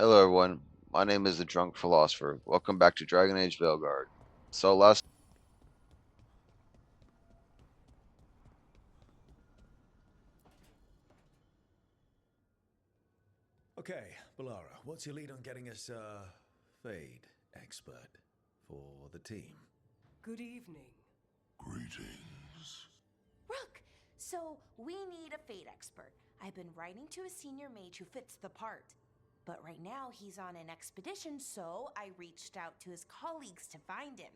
Hello everyone, my name is the Drunk Philosopher. Welcome back to Dragon Age Veilgaurd. So last Okay, Balara, what's your lead on getting us a Fade expert for the team? Good evening. Greetings. Rook, so we need a fate expert. I've been writing to a senior mage who fits the part. But right now he's on an expedition, so I reached out to his colleagues to find him.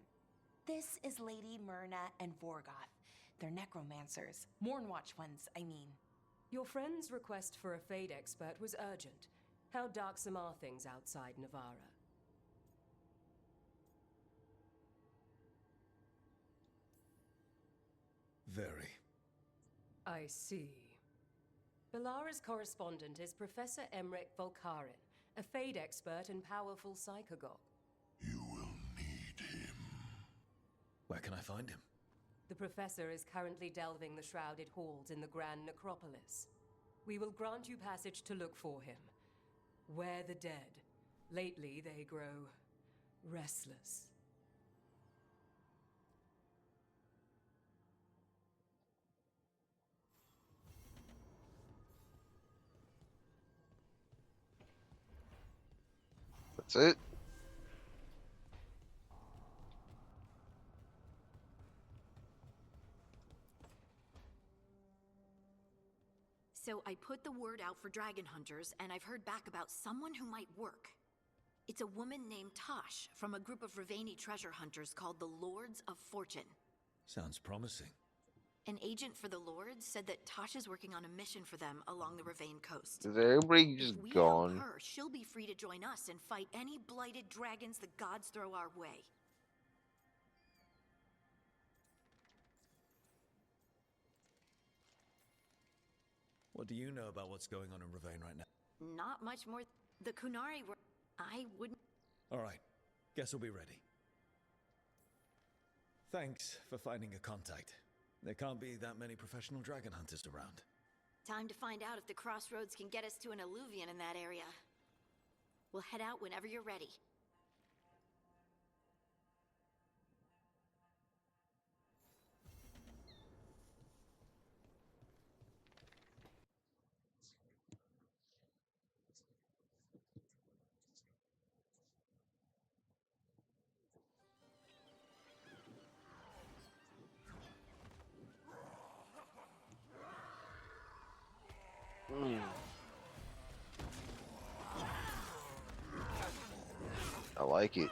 This is Lady Myrna and Vorgoth. They're necromancers. Mournwatch ones, I mean. Your friend's request for a fate expert was urgent. How darksome are things outside Navarra? Very. I see. Belara's correspondent is Professor Emmerich Volkarin, a fate expert and powerful psychagogue. You will need him. Where can I find him? The professor is currently delving the shrouded halls in the Grand Necropolis. We will grant you passage to look for him. Where the dead. Lately they grow restless. that's it. So I put the word out for dragon hunters, and I've heard back about someone who might work. It's a woman named Tosh from a group of Ravani treasure hunters called the Lords of Fortune. Sounds promising. An agent for the Lords said that Tosh is working on a mission for them along the Ravane coast. Is everybody If just we gone? help her, she'll be free to join us and fight any blighted dragons the gods throw our way. What do you know about what's going on in Ravane right now? Not much more. The Kunari were... I wouldn't... Alright, guess we'll be ready. Thanks for finding a contact. There can't be that many professional dragon hunters around. Time to find out if the crossroads can get us to an alluvion in that area. We'll head out whenever you're ready. I like it.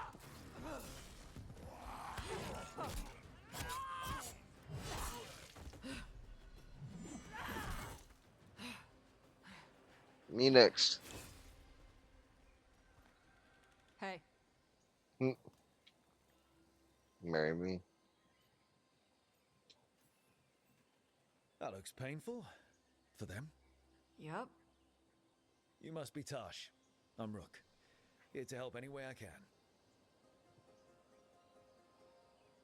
Me next. Hey. Marry me. That looks painful. For them. Yup. You must be Tosh. I'm Rook. Here to help any way I can.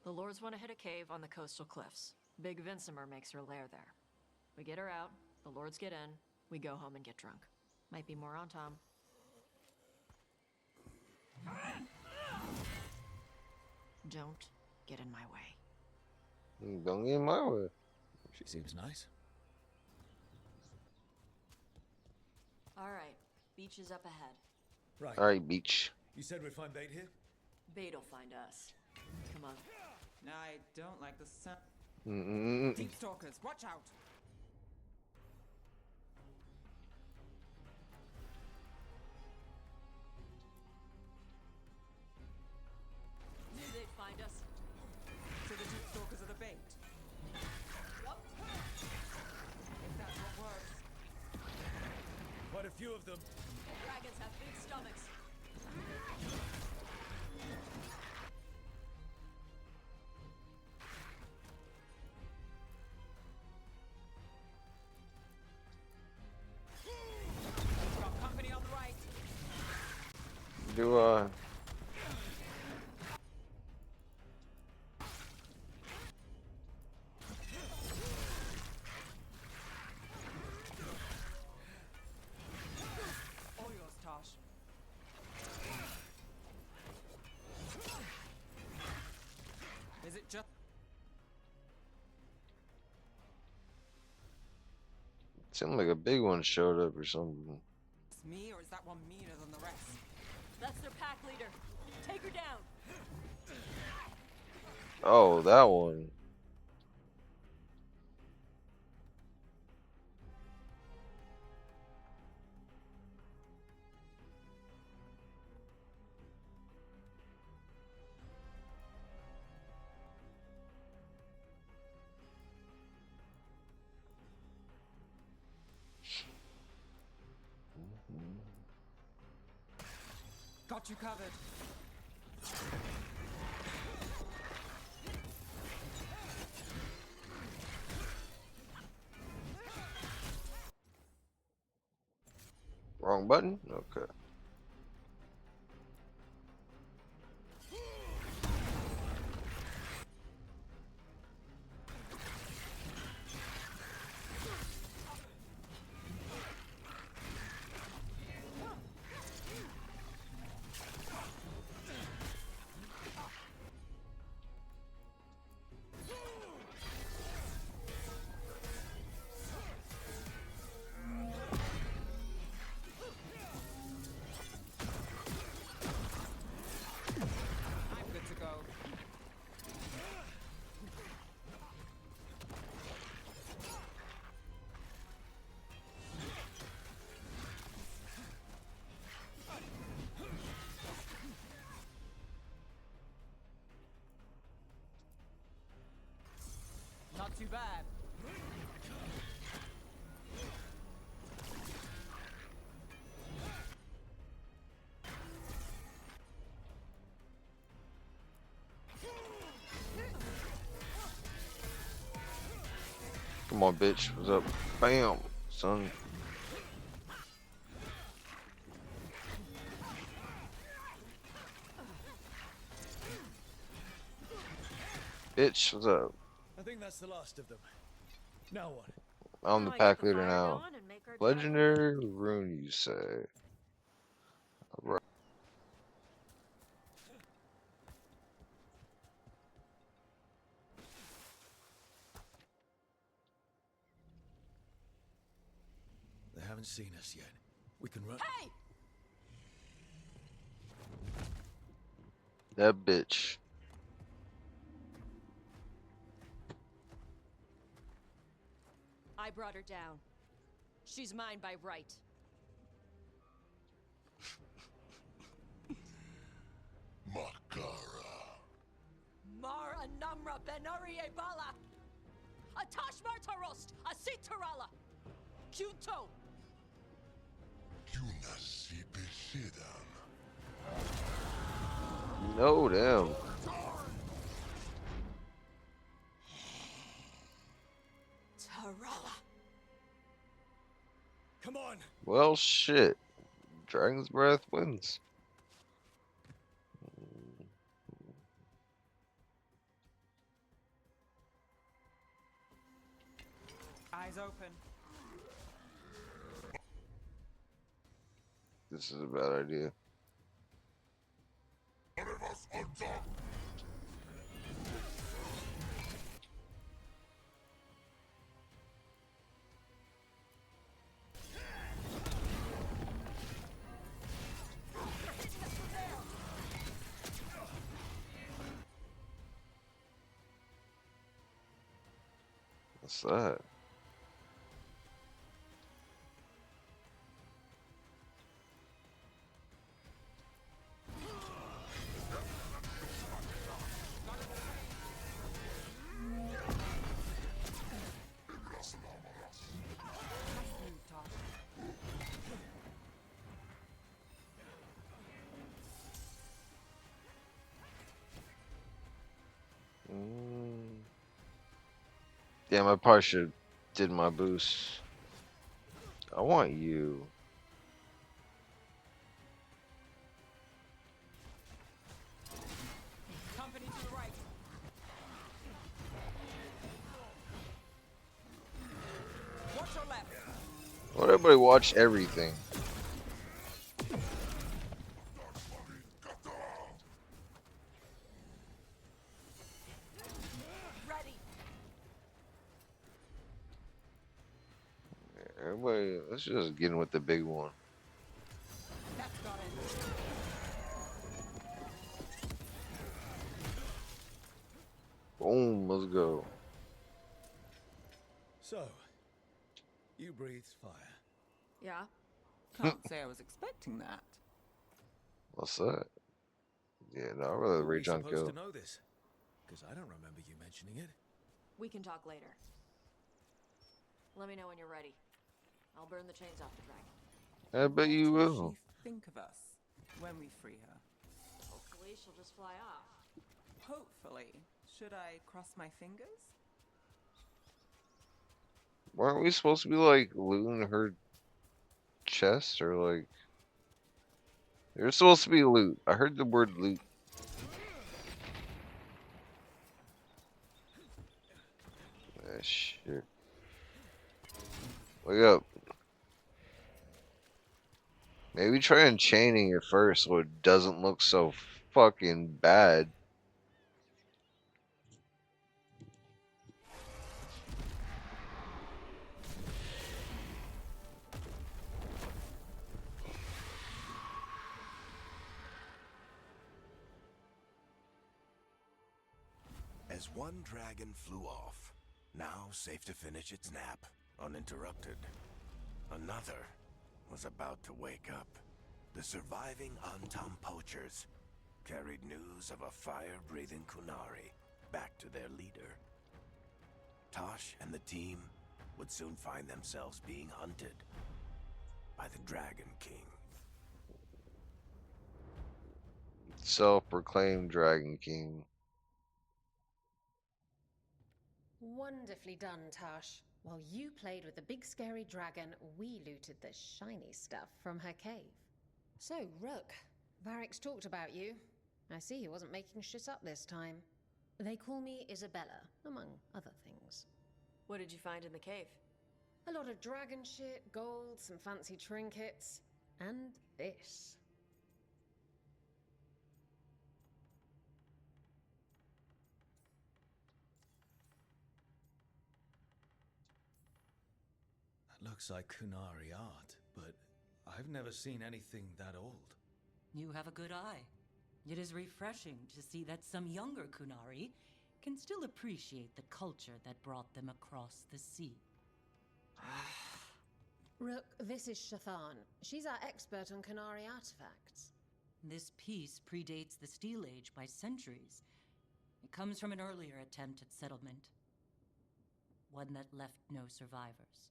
The Lords want to hit a cave on the coastal cliffs. Big Vincimer makes her lair there. We get her out, the Lords get in, we go home and get drunk. Might be more on Tom. Don't get in my way. Don't get in my way. She seems nice. Alright, beach is up ahead. Right. Alright, beach. You said we'd find bait here? Bait'll find us. Come on. I don't like the sound. Mm-mm. Deep stalkers, watch out! Knew they'd find us. So the deep stalkers are the bait. If that's what works. Quite a few of them. Dragons have big stomachs. Got company on the right. Do All yours, Tosh. Seemed like a big one showed up or something. It's me, or is that one meaner than the rest? That's their pack leader. Take her down. Oh, that one. Got you covered. Wrong button? Okay. I'm good to go. Not too bad. Come on, bitch. What's up? Bam, son. Bitch, what's up? I think that's the last of them. Now what? I'm the Now I get pack the leader fire now. going and make our dragon Legendary rune, you say? Alright. They haven't seen us yet. We can run. Hey! That bitch. I brought her down. She's mine by right. Mar Anamra Benari Ebala! Atash Martarost! Asit Tarala! Kyuto! You know them. Tarala! Come on! Well, shit. Dragon's Breath wins. Eyes open. This is a bad idea. What's that? Damn, I probably should did my boost. I want you. Company to the right. Watch your left. Let everybody watch everything. Ready! Let's just get in with the big one. That's got it. Boom, let's go. So, you breathed fire. Yeah. Can't say I was expecting that. What's that? Yeah, no, I really Were we reach on supposed kill. to know this? Because I don't remember you mentioning it. We can talk later. Let me know when you're ready. I'll burn the chains off the dragon. I bet you What will. she think of us when we free her? Hopefully she'll just fly off. Hopefully. Should I cross my fingers? Weren't we supposed to be like looting her chest or like? There's supposed to be loot. I heard the word loot. Ah, shit. Wake up. Maybe try enchaining it first so it doesn't look so fucking bad. As one dragon flew off, now safe to finish its nap, uninterrupted, another was about to wake up. The surviving Antam poachers carried news of a fire-breathing Kunari back to their leader. Tosh and the team would soon find themselves being hunted by the Dragon King. Self-proclaimed Dragon King. Wonderfully done, Tash. While you played with the big scary dragon, we looted the shiny stuff from her cave. So, Rook, Varric's talked about you. I see he wasn't making shit up this time. They call me Isabella, among other things. What did you find in the cave? A lot of dragon shit, gold, some fancy trinkets, and this. That looks like Kunari art, but I've never seen anything that old. You have a good eye. It is refreshing to see that some younger Kunari can still appreciate the culture that brought them across the sea. Rook, this is Shathan. She's our expert on Kunari artifacts. This piece predates the Steel Age by centuries. It comes from an earlier attempt at settlement, one that left no survivors.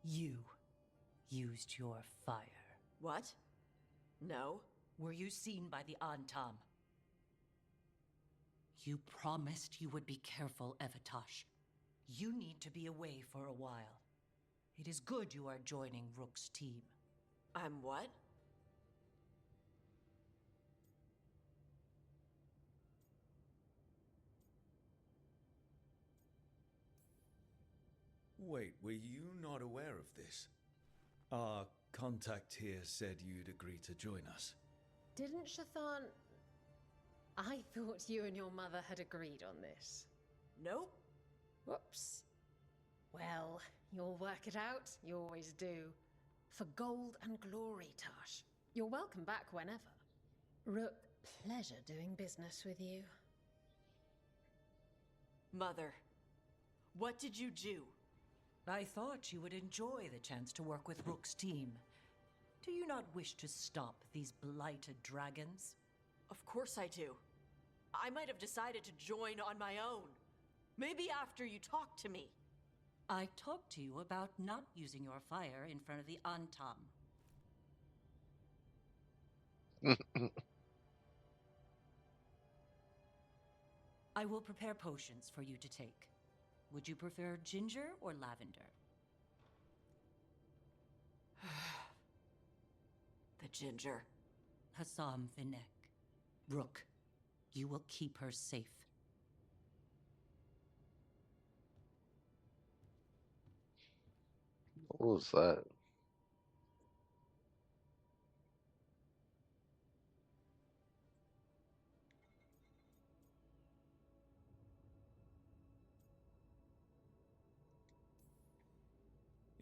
You used your fire. What? No. Were you seen by the Antam? You promised you would be careful, Evatosh. You need to be away for a while. It is good you are joining Rook's team. I'm what? Wait, were you not aware of this? Our contact here said you'd agree to join us. Didn't Shathan... I thought you and your mother had agreed on this. Nope. Whoops. Well, you'll work it out. You always do. For gold and glory, Tash. You're welcome back whenever. Rook, pleasure doing business with you. Mother, what did you do? I thought you would enjoy the chance to work with Rook's team. Do you not wish to stop these blighted dragons? Of course I do. I might have decided to join on my own. Maybe after you talked to me. I talked to you about not using your fire in front of the Antam. I will prepare potions for you to take. Would you prefer ginger or lavender? The ginger. Hassam Vinek. Rook, you will keep her safe. What was that?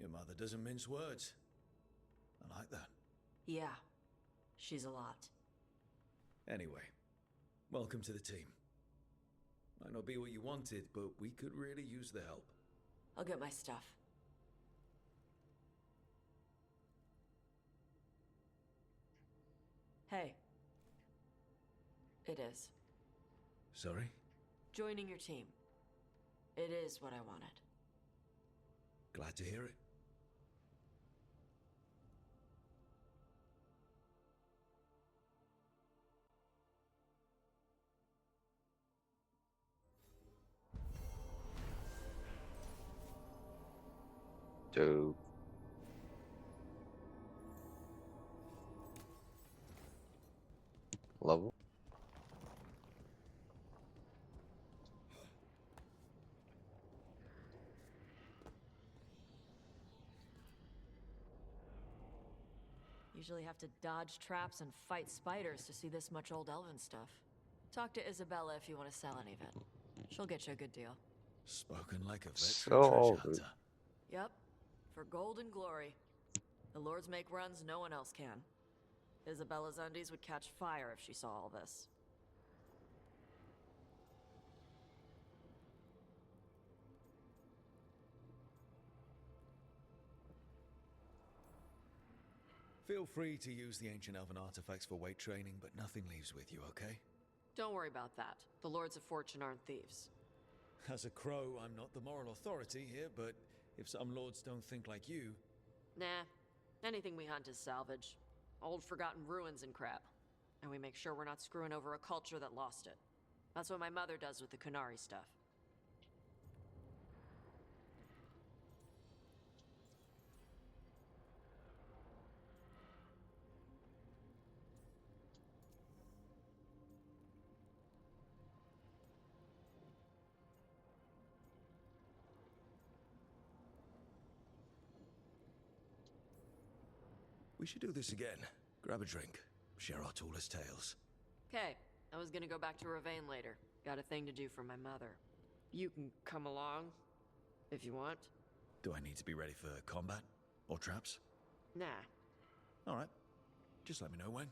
Your mother doesn't mince words. I like that. Yeah, she's a lot. Anyway, welcome to the team. Might not be what you wanted, but we could really use the help. I'll get my stuff. Hey. It is. Sorry? Joining your team. It is what I wanted. Glad to hear it. Dope. Level. Usually have to dodge traps and fight spiders to see this much old elven stuff. Talk to Isabella if you want to sell any of it. She'll get you a good deal. Spoken like a veteran So treasure old. hunter. Yep. For gold and glory. The lords make runs no one else can. Isabella's undies would catch fire if she saw all this. Feel free to use the ancient elven artifacts for weight training, but nothing leaves with you, okay? Don't worry about that. The lords of fortune aren't thieves. As a crow, I'm not the moral authority here, but if some lords don't think like you... Nah. Anything we hunt is salvage. Old forgotten ruins and crap. And we make sure we're not screwing over a culture that lost it. That's what my mother does with the Kunari stuff. We should do this again. Grab a drink. Share our tallest tales. Okay, I was gonna go back to Ravane later. Got a thing to do for my mother. You can come along, if you want. Do I need to be ready for combat? Or traps? Nah. Alright. Just let me know when.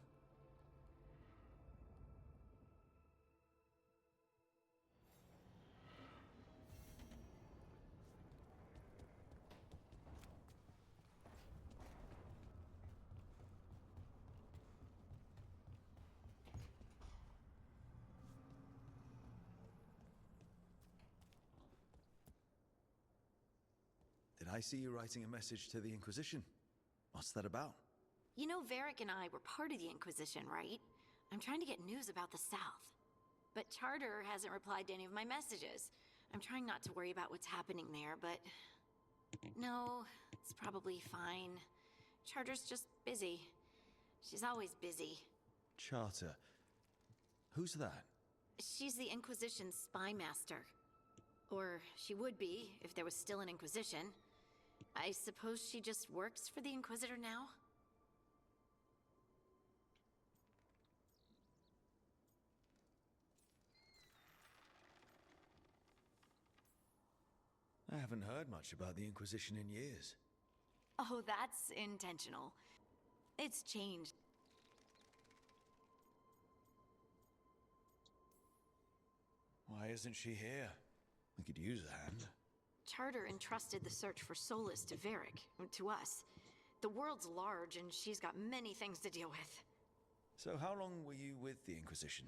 Did I see you writing a message to the Inquisition? What's that about? You know, Varric and I were part of the Inquisition, right? I'm trying to get news about the South. But Charter hasn't replied to any of my messages. I'm trying not to worry about what's happening there, but... No, it's probably fine. Charter's just busy. She's always busy. Charter. Who's that? She's the Inquisition's spy master. Or she would be, if there was still an Inquisition. I suppose she just works for the Inquisitor now? I haven't heard much about the Inquisition in years. Oh, that's intentional. It's changed. Why isn't she here? We could use a hand. Charter entrusted the search for Solus to Varric, to us. The world's large, and she's got many things to deal with. So how long were you with the Inquisition?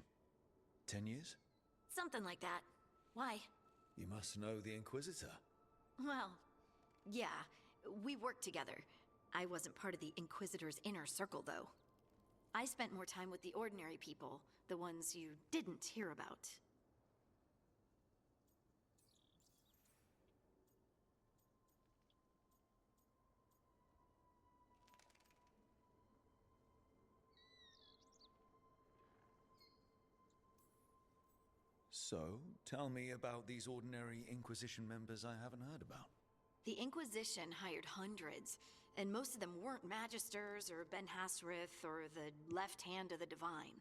10 years? Something like that. Why? You must know the Inquisitor. Well, yeah, we worked together. I wasn't part of the Inquisitor's inner circle, though. I spent more time with the ordinary people, the ones you didn't hear about. So, tell me about these ordinary Inquisition members I haven't heard about. The Inquisition hired hundreds, and most of them weren't Magisters or Ben Hasrith or the left hand of the Divine.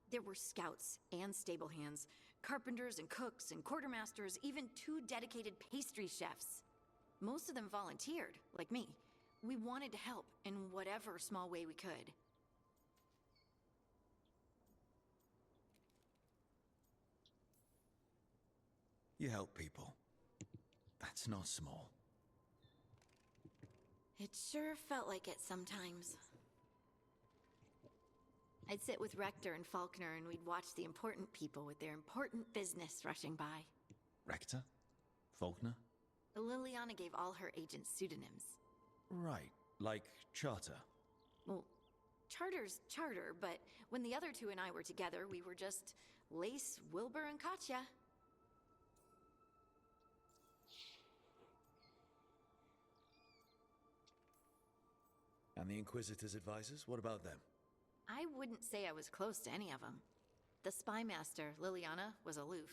There were scouts and stable hands, carpenters and cooks and quartermasters, even 2 dedicated pastry chefs. Most of them volunteered, like me. We wanted to help in whatever small way we could. You help people. That's not small. It sure felt like it sometimes. I'd sit with Rector and Faulkner and we'd watch the important people with their important business rushing by. Rector? Faulkner? Liliana gave all her agents pseudonyms. Right, like Charter. Well, Charter's Charter, but when the other two and I were together, we were just Lace, Wilbur, and Katya. And the Inquisitor's advisors? What about them? I wouldn't say I was close to any of them. The spy master, Liliana, was aloof.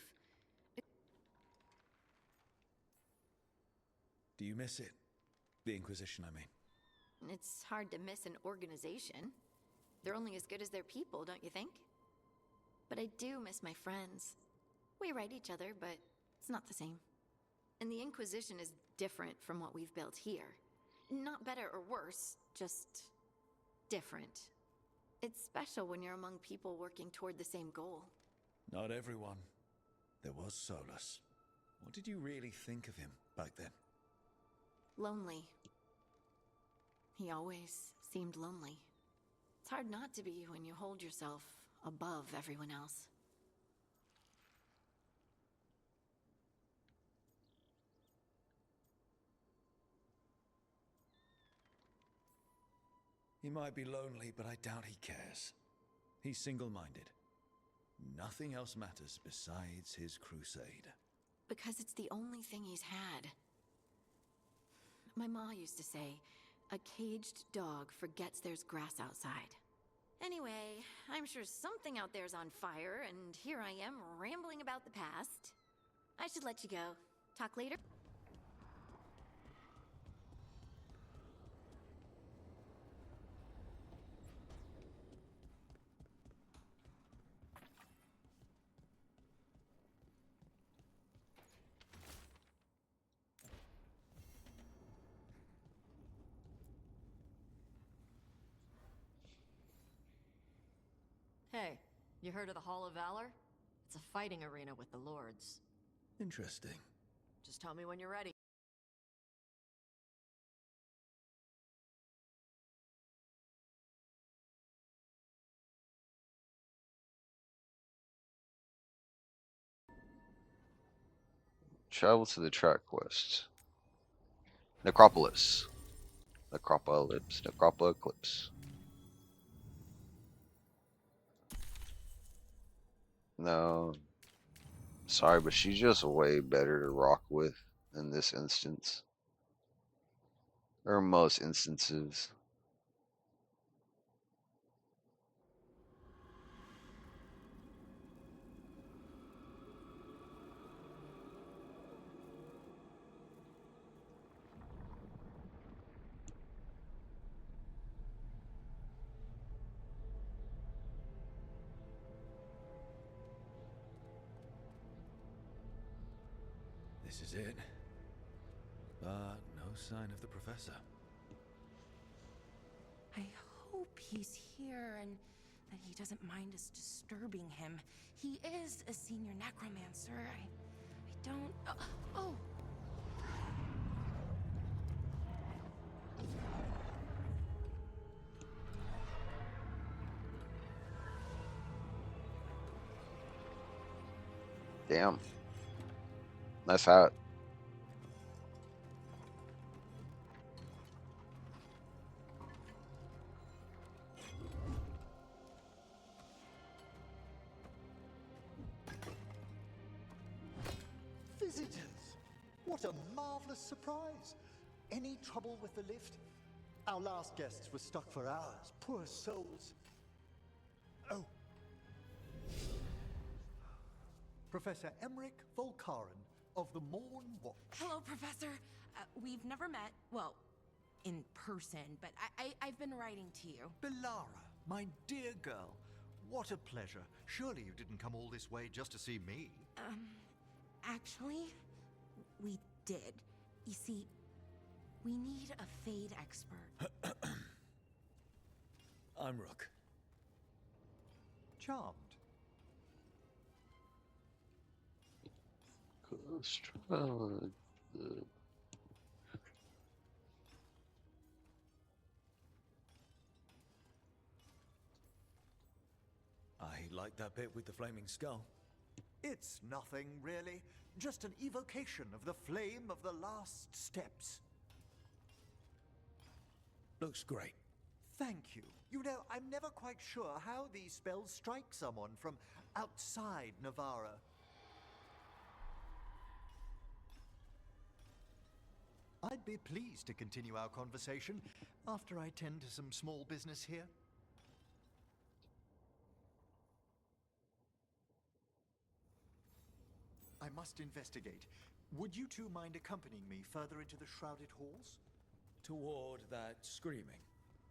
Do you miss it? The Inquisition, I mean. It's hard to miss an organization. They're only as good as their people, don't you think? But I do miss my friends. We write each other, but it's not the same. And the Inquisition is different from what we've built here. Not better or worse, just different. It's special when you're among people working toward the same goal. Not everyone. There was Solus. What did you really think of him back then? Lonely. He always seemed lonely. It's hard not to be when you hold yourself above everyone else. He might be lonely, but I doubt he cares. He's single-minded. Nothing else matters besides his crusade. Because it's the only thing he's had. My ma used to say, a caged dog forgets there's grass outside. Anyway, I'm sure something out there's on fire, and here I am rambling about the past. I should let you go. Talk later? Hey, you heard of the Hall of Valor? It's a fighting arena with the Lords. Interesting. Just tell me when you're ready. Travel to the track quest. Necropolis. Necropolis. No. Sorry, but she's just way better to rock with in this instance. Or most instances. This is it. But no sign of the professor. I hope he's here and that he doesn't mind us disturbing him. He is a senior necromancer. I don't... Oh! Damn. Nice hat. Visitors! What a marvelous surprise! Any trouble with the lift? Our last guests were stuck for hours. Poor souls. Oh. Professor Emmerich Volkaren of the Morn Watch. Hello, Professor. We've never met, well, in person, but I've been writing to you. Belara, my dear girl. What a pleasure. Surely you didn't come all this way just to see me. Actually, we did. You see, We need a fade expert. I'm Rook. Charmed. I like that bit with the flaming skull. It's nothing, really. Just an evocation of the flame of the last steps. Looks great. Thank you. You know, I'm never quite sure how these spells strike someone from outside Navarra. I'd be pleased to continue our conversation after I tend to some small business here. I must investigate. Would you two mind accompanying me further into the shrouded halls? Toward that screaming.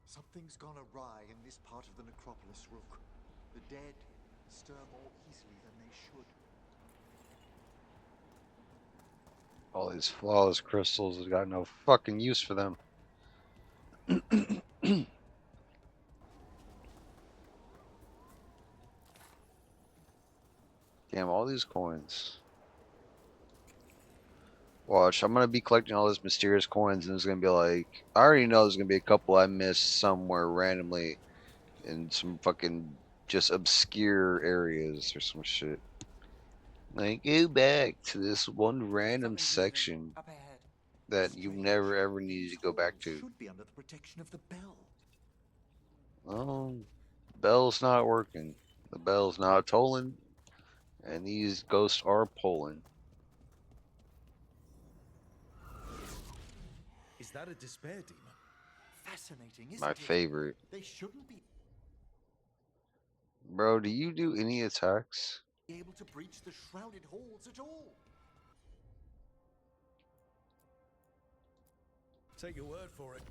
Something's gone awry in this part of the necropolis, Rook. The dead stir more easily than they should. All these flawless crystals has got no fucking use for them. Damn, all these coins. Watch, I'm gonna be collecting all these mysterious coins, and there's gonna be like, I already know there's gonna be a couple I missed somewhere randomly in some fucking just obscure areas or some shit. Like, go back to this one random section Up ahead. that you never ever needed to go back to. Should be under the protection of the bell. Oh, bell's not working. The bell's not tolling, and these ghosts are pulling. Is that a despair demon? Fascinating, isn't My it? favorite. They shouldn't be Bro, do you do any attacks? able to breach the shrouded halls at all. Take your word for it.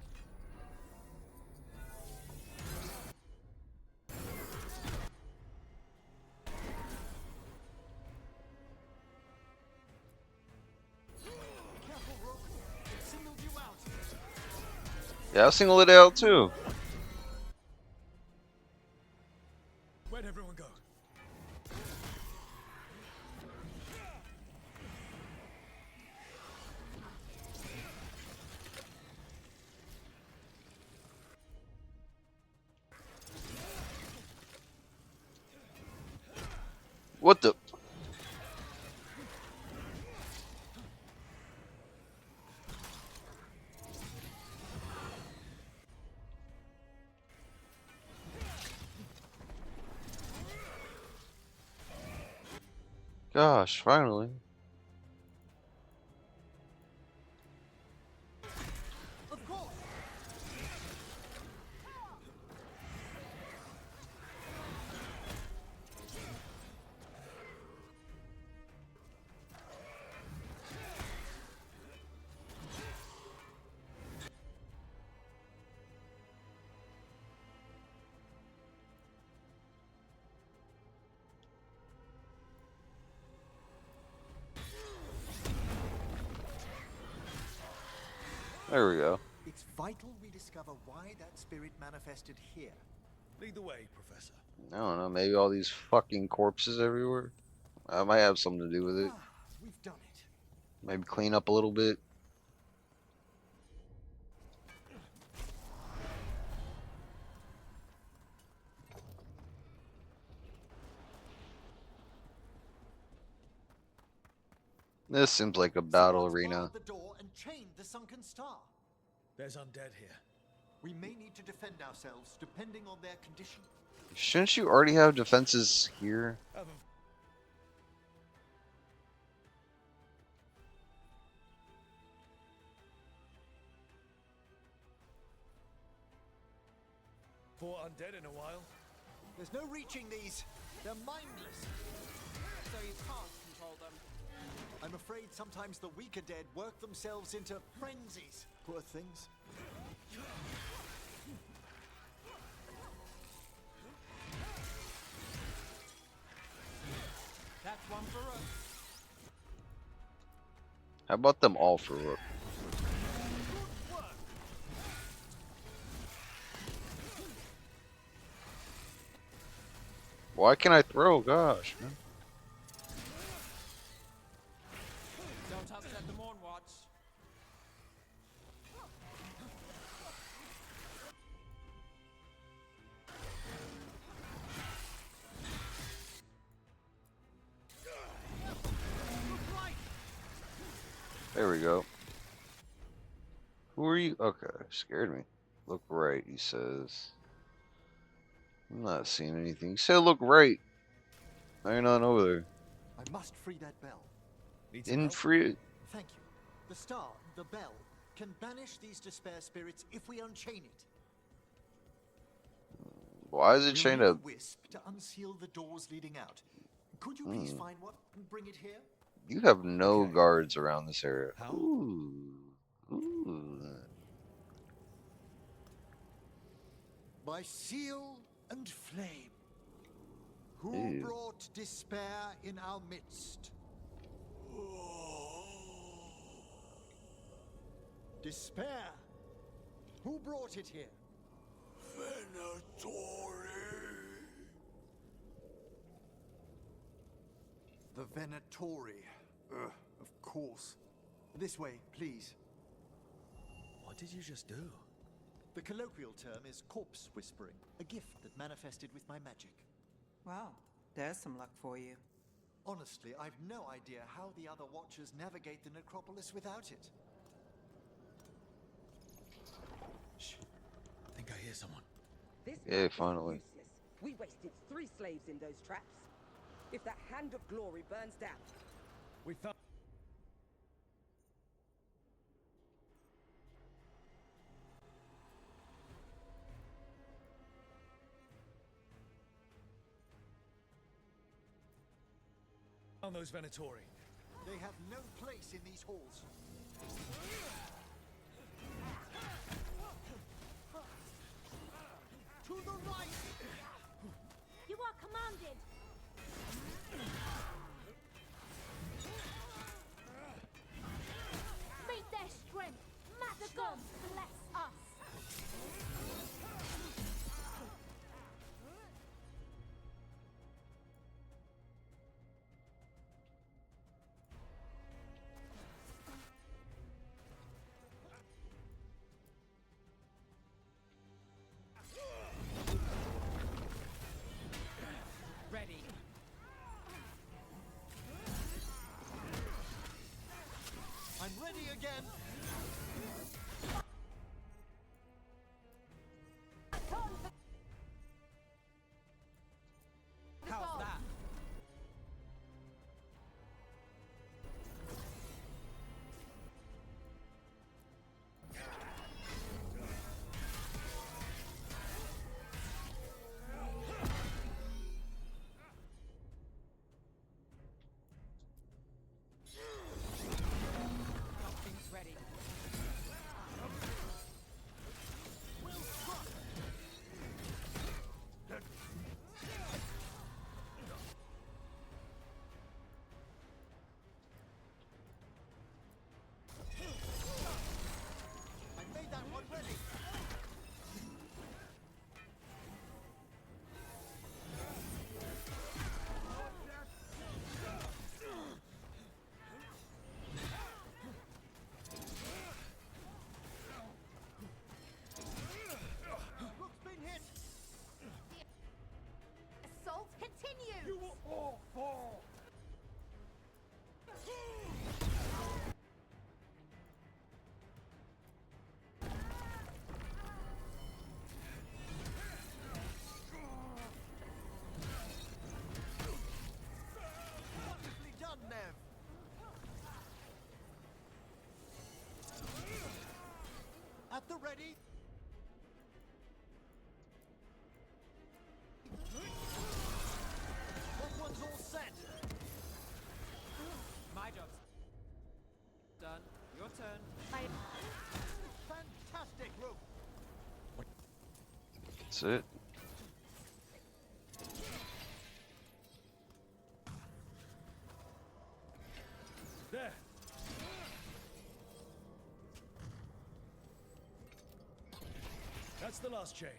Careful, Rook. It singled you out. Yeah, I'll single it out too. Where'd everyone go? What the? Gosh, finally. Of course. There we go. It's vital we discover why that spirit manifested here. Lead the way, Professor. I don't know, maybe all these fucking corpses everywhere? I might have something to do with it. Ah, we've done it. Maybe clean up a little bit. This seems like a battle Someone's arena. barred the door and chained the sunken star. There's undead here. We may need to defend ourselves depending on their condition. Shouldn't you already have defenses here? Have 'em. Fought undead in a while. There's no reaching these. They're mindless. So you can't control them. I'm afraid sometimes the weaker dead work themselves into frenzies. Poor things. That's one for us. How about them all for Rook? Good Why can't I throw? Gosh, man. Don't upset the Morn Watch. There we go. Who are you? Okay, scared me. Look right, he says. I'm not seeing anything. He said look right. I ain't on over there. I must free that bell. Need some In help? free. Thank you. The star, the bell, can banish these despair spirits if we unchain it. Why is it We'll chained need a up? wisp to unseal the doors leading out. Could you please find one and bring it here? You have no Okay. guards around this area. How? Ooh. Ooh. By seal and flame. Who Ew. brought despair in our midst? Despair? Who brought it here? The Venatori. Of course. This way, please. What did you just do? The colloquial term is corpse whispering, a gift that manifested with my magic. Well, there's some luck for you. Honestly, I've no idea how the other Watchers navigate the necropolis without it. Shh. I think I hear someone. This Yeah, map is finally. useless. We wasted 3 slaves in those traps. If that hand of glory burns down, We found. Found those Venatori. They have no place in these halls. To the right! You are commanded! Meet their strength! The gods bless us! ready. I'm ready again! How's that? Something's ready. I made that one ready! Rook's been hit! Assault continues! You will all fall! Wonderfully done, Nev! At the ready! That one's all set! My job's done. Your turn. Fantastic, Rook! That's it. There. That's the last chain.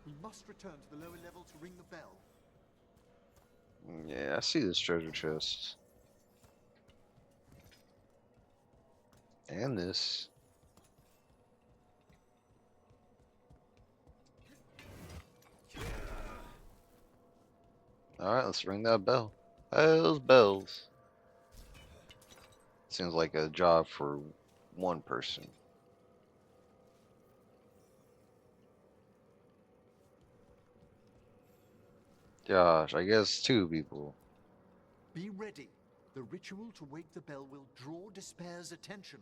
We must return to the lower level to ring the bell. Yeah, I see this treasure chest. And this. Alright, let's ring that bell. Bells, bells. Seems like a job for one person. Gosh, I guess two people. Be ready. The ritual to wake the bell will draw Despair's attention.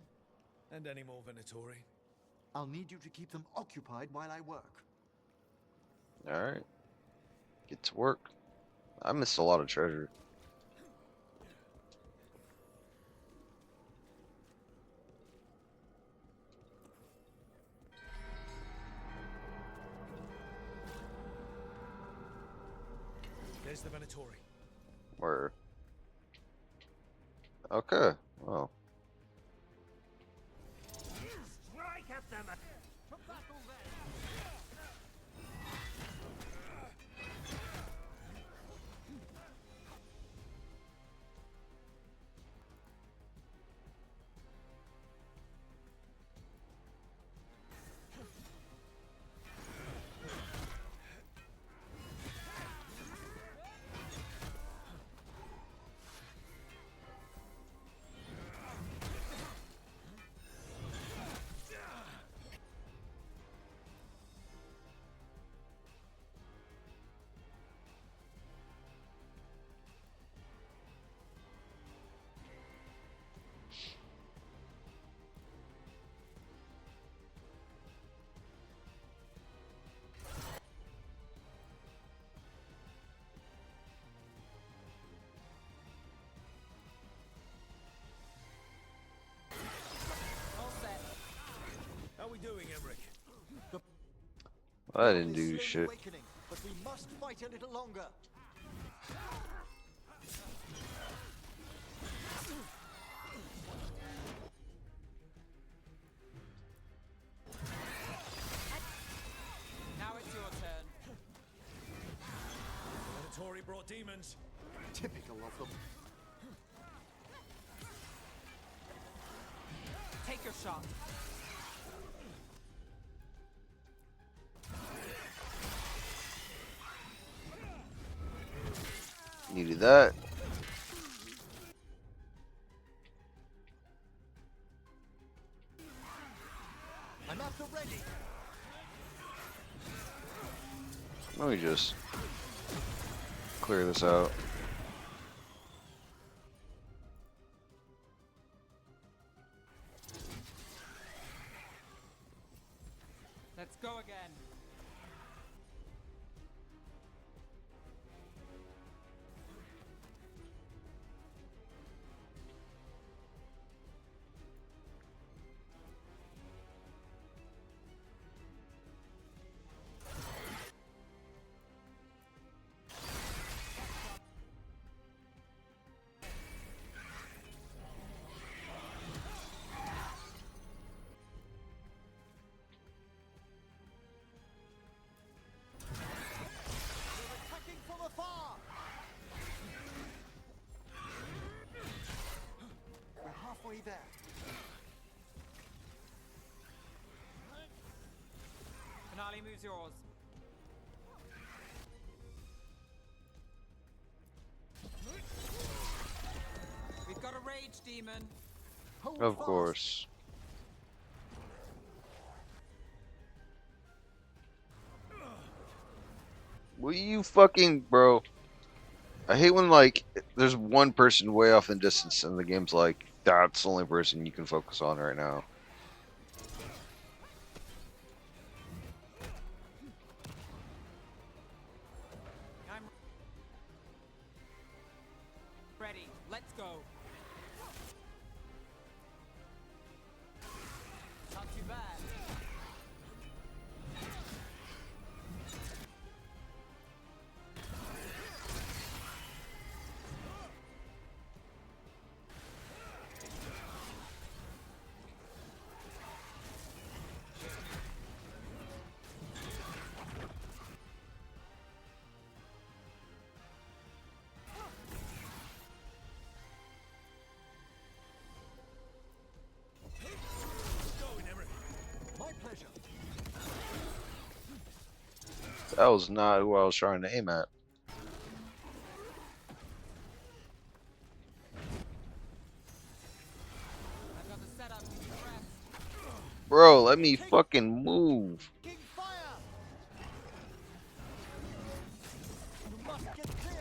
And any more Venatori? I'll need you to keep them occupied while I work. Alright. Get to work. I missed a lot of treasure. There's the Venatori. Where? Okay. Well. Strike at them! To battle then! How we doing, Emmerich? I didn't do shit. Awakening, but we must fight a little longer. Now it's your turn. Venatori brought demons. Typical of them. Take your shot. Needed that. I'm at the ready. Let me just clear this out. Let's go again. Attacking from afar. We're halfway there. Finale moves yours. We've got a rage demon. Hold Of fast. course. Will you fucking, bro? I hate when, like, there's one person way off in distance and the game's like, that's the only person you can focus on right now. I'm ready. Let's go. Not too bad. That was not who I was trying to aim at. I've got the setup. Press. Bro, let me fucking move. King fire! You must get clear.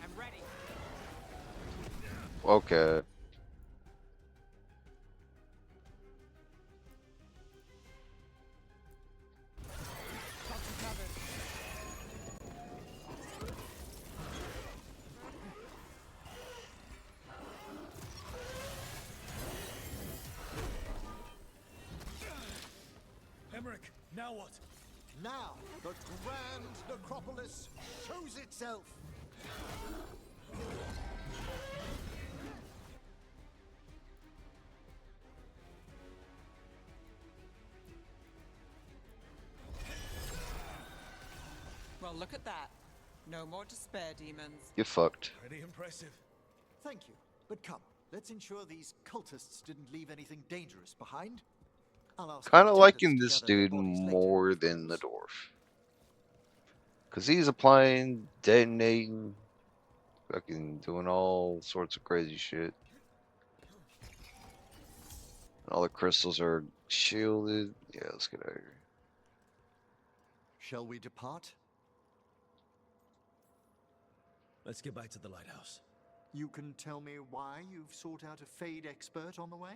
I'm ready. Okay. Got you covered. Emmerich, now what? Now, the grand necropolis shows itself. Well, look at that. No more despair, demons. Get fucked. Pretty impressive. Thank you. But come, let's ensure these cultists didn't leave anything dangerous behind. I'll ask Kind the of attendants liking to this gather their dude bodies later, more of than the course. dwarf. Because he's applying, detonating, fucking doing all sorts of crazy shit. All the crystals are shielded. Yeah, let's get out of here. Shall we depart? Let's get back to the lighthouse. You can tell me why you've sought out a Fade expert on the way?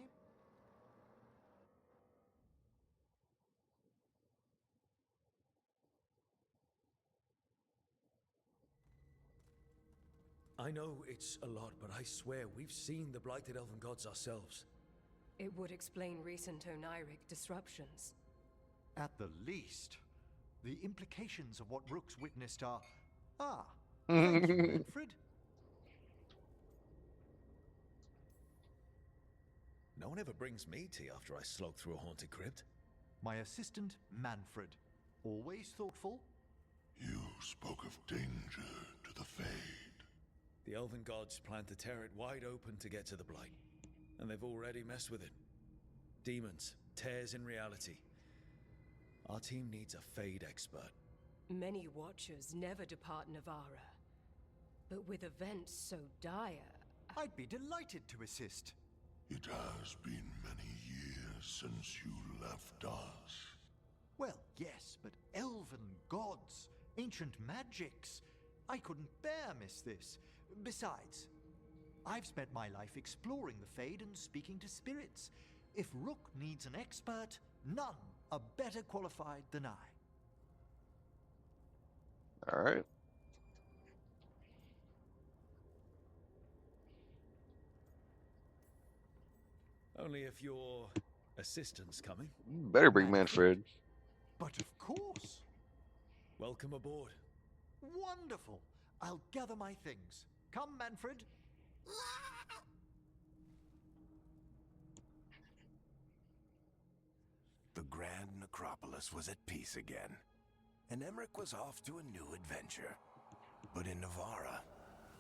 I know it's a lot, but I swear we've seen the blighted elven gods ourselves. It would explain recent Oniric disruptions. At the least, the implications of what Rook's witnessed are... Ah, Mm-hmm. thank you, Manfred. No one ever brings me tea after I slog through a haunted crypt. My assistant, Manfred. Always thoughtful. You spoke of danger to the Fade. The elven gods plan to tear it wide open to get to the blight, and they've already messed with it. Demons, tears in reality. Our team needs a Fade expert. Many Watchers never depart Navara. But with events so dire... I'd be delighted to assist. It has been many years since you left us. Well, yes, but elven gods, ancient magics. I couldn't bear miss this. Besides, I've spent my life exploring the Fade and speaking to spirits. If Rook needs an expert, none are better qualified than I. All right. Only if your assistant's coming. You better bring Manfred. But of course. Welcome aboard. Wonderful. I'll gather my things. Come, Manfred. The grand necropolis was at peace again, and Emmerich was off to a new adventure. But in Navara,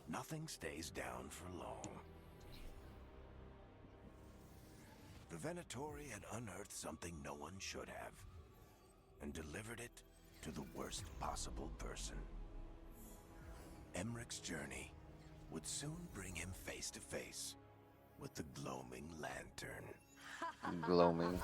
nothing stays down for long. The Venatori had unearthed something no one should have, and delivered it to the worst possible person. Emmerich's journey would soon bring him face to face with the gloaming lantern. Gloaming.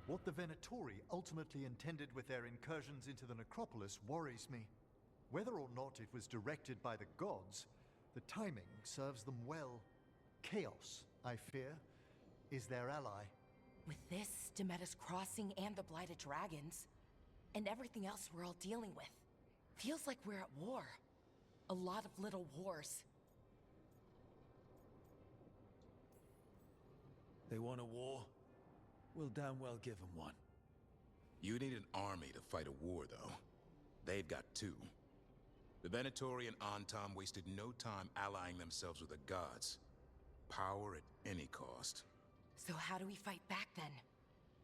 What the Venatori ultimately intended with their incursions into the necropolis worries me. Whether or not it was directed by the gods, the timing serves them well. Chaos, I fear, is their ally. With this, Demeter's Crossing and the Blighted Dragons, and everything else we're all dealing with, feels like we're at war. A lot of little wars. They want a war? We'll damn well give them one. You need an army to fight a war, though. They've got two. The Venatori and Antam wasted no time allying themselves with the gods. Power at any cost. So how do we fight back then?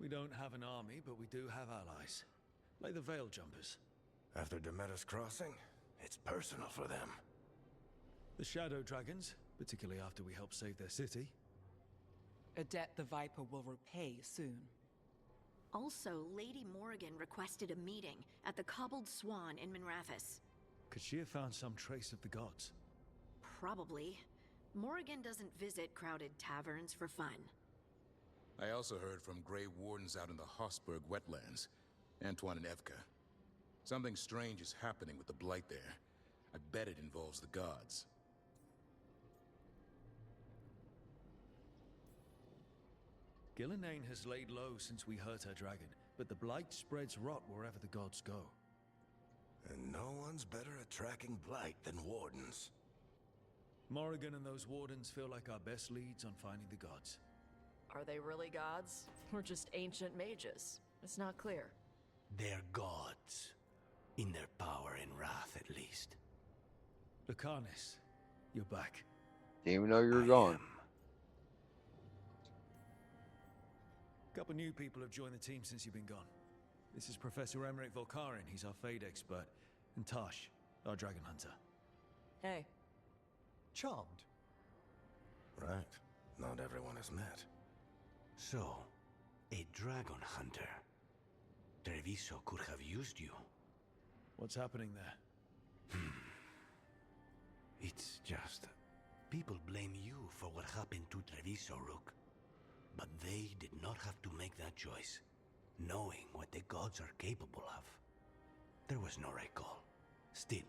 We don't have an army, but we do have allies. Like the Veil Jumpers. After Demeter's crossing, it's personal for them. The Shadow Dragons, particularly after we helped save their city. A debt the Viper will repay soon. Also, Lady Morrigan requested a meeting at the Cobbled Swan in Minrathous. Could she have found some trace of the gods? Probably. Morrigan doesn't visit crowded taverns for fun. I also heard from Grey Wardens out in the Hossberg wetlands. Antoine and Evka. Something strange is happening with the Blight there. I bet it involves the gods. Gillenane has laid low since we hurt her dragon, but the Blight spreads rot wherever the gods go. And no one's better at tracking Blight than Wardens. Morrigan and those Wardens feel like our best leads on finding the gods. Are they really gods? Or just ancient mages? It's not clear. They're gods. In their power and wrath, at least. Lucanus, you're back. Didn't even know you were gone. A couple new people have joined the team since you've been gone. This is Professor Emmerich Volkarin, he's our Fade expert. And Tosh, our Dragon Hunter. Hey. Charmed. Right. Not everyone has met. So, a dragon hunter. Treviso could have used you. What's happening there? It's just... people blame you for what happened to Treviso, Rook. But they did not have to make that choice, knowing what the gods are capable of. There was no recall. Still,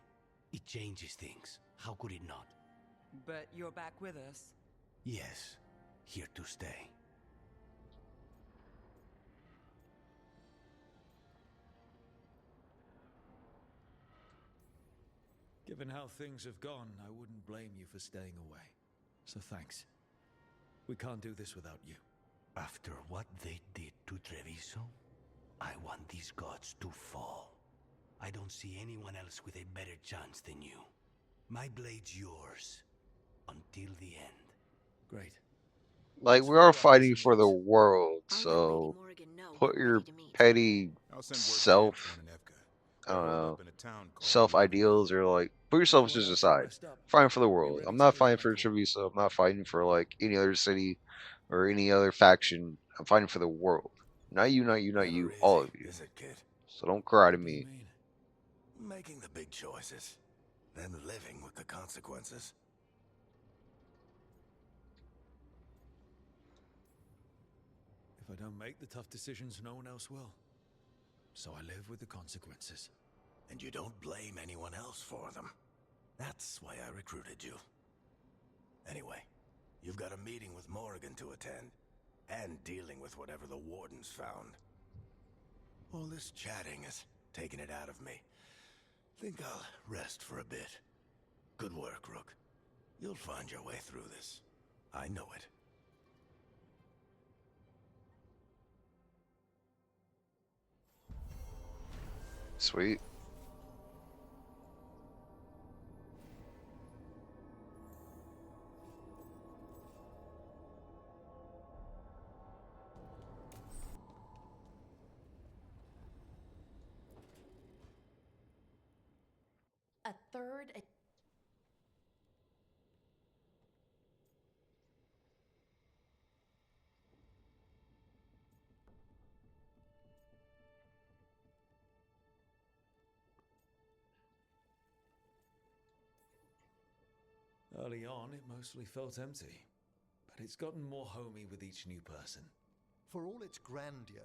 it changes things. How could it not? But you're back with us. Yes, here to stay. Given how things have gone, I wouldn't blame you for staying away. So thanks. We can't do this without you. After what they did to Treviso, I want these gods to fall. I don't see anyone else with a better chance than you. My blade's yours. Until the end. Great. Like, we are fighting for the world, so put your petty self, I don't know, self-ideals, or like, put yourself just aside. Fighting for the world. I'm not fighting for Treviso. I'm not fighting for, like, any other city or any other faction. I'm fighting for the world. Not you, not you, not you, all of you. So don't cry to me. Making the big choices, then living with the consequences. If I don't make the tough decisions, no one else will. So I live with the consequences. And you don't blame anyone else for them. That's why I recruited you. Anyway, you've got a meeting with Morrigan to attend, and dealing with whatever the Wardens found. All this chatting is taking it out of me. Think I'll rest for a bit. Good work, Rook. You'll find your way through this. I know it. Sweet. A third... Early on, it mostly felt empty. But it's gotten more homey with each new person. For all its grandeur,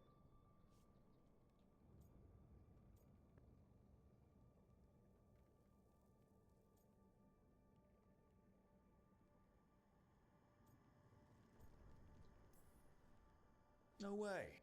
No way.